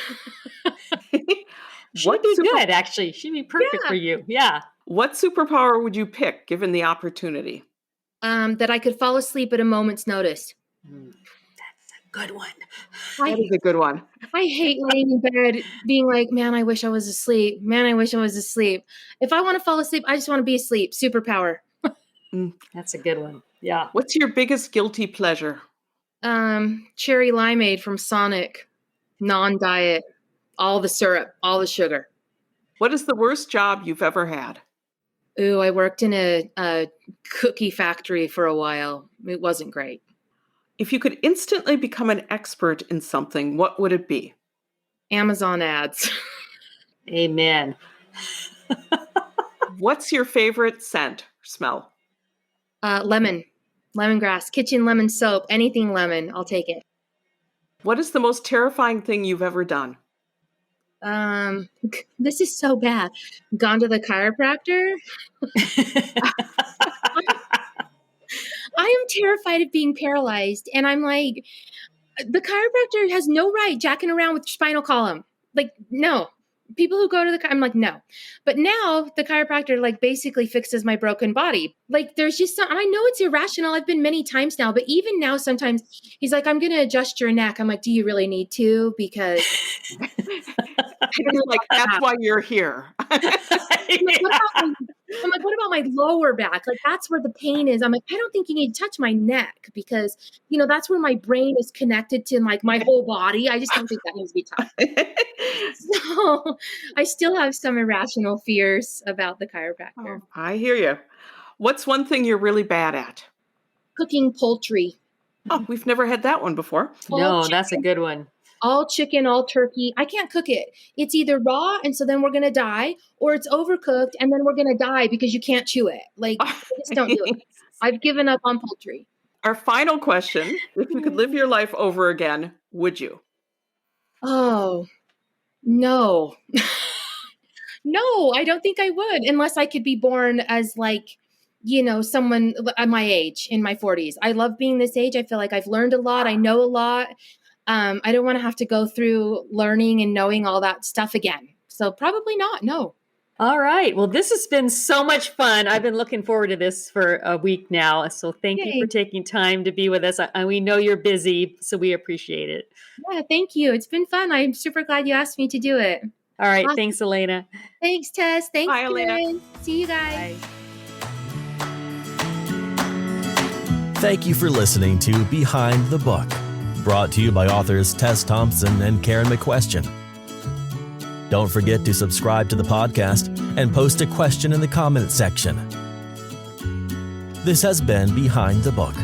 She'd be good, actually. She'd be perfect for you. Yeah. What superpower would you pick given the opportunity? That I could fall asleep at a moment's notice. That's a good one. That is a good one. I hate laying in bed being like, man, I wish I was asleep. If I want to fall asleep, I just want to be asleep. Superpower. That's a good one. Yeah. What's your biggest guilty pleasure? Cherry limeade from Sonic. Non-diet. All the syrup, all the sugar. What is the worst job you've ever had? Ooh, I worked in a cookie factory for a while. It wasn't great. If you could instantly become an expert in something, what would it be? Amazon ads. Amen. What's your favorite scent or smell? Lemon. Lemongrass. Kitchen lemon soap. Anything lemon. I'll take it. What is the most terrifying thing you've ever done? This is so bad. Gone to the chiropractor. I am terrified of being paralyzed. And I'm like, the chiropractor has no right jacking around with your spinal column. Like, no. People who go to I'm like, no. But now the chiropractor like basically fixes my broken body. Like, there's just some, I know it's irrational. I've been many times now, but even now sometimes he's like, I'm going to adjust your neck. I'm like, do you really need to? Because You're like, that's why you're here. I'm like, what about my lower back? Like, that's where the pain is. I'm like, I don't think you need to touch my neck because, that's where my brain is connected to like my whole body. I just don't think that needs to be touched. So I still have some irrational fears about the chiropractor. Oh, I hear you. What's one thing you're really bad at? Cooking poultry. Oh, we've never had that one before. No, that's a good one. All chicken, all turkey. I can't cook it. It's either raw, and so then we're going to die, or it's overcooked, and then we're going to die because you can't chew it. Like, I just don't do it. I've given up on poultry. Our final question, if you could live your life over again, would you? Oh, no. No, I don't think I would, unless I could be born as like, someone at my age in my 40s. I love being this age. I feel like I've learned a lot. I know a lot. I don't want to have to go through learning and knowing all that stuff again. So probably not. No. All right. Well, this has been so much fun. I've been looking forward to this for a week now. So thank you for taking time to be with us. We know you're busy, so we appreciate it. Yeah, thank you. It's been fun. I'm super glad you asked me to do it. All right. Awesome. Thanks, Elana. Thanks, Tess. Thanks, Bye, Elana. See you guys. Bye. Thank you for listening to Behind the Book, brought to you by authors Tess Thompson and Karen McQuestion. Don't forget to subscribe to the podcast and post a question in the comment section. This has been Behind the Book.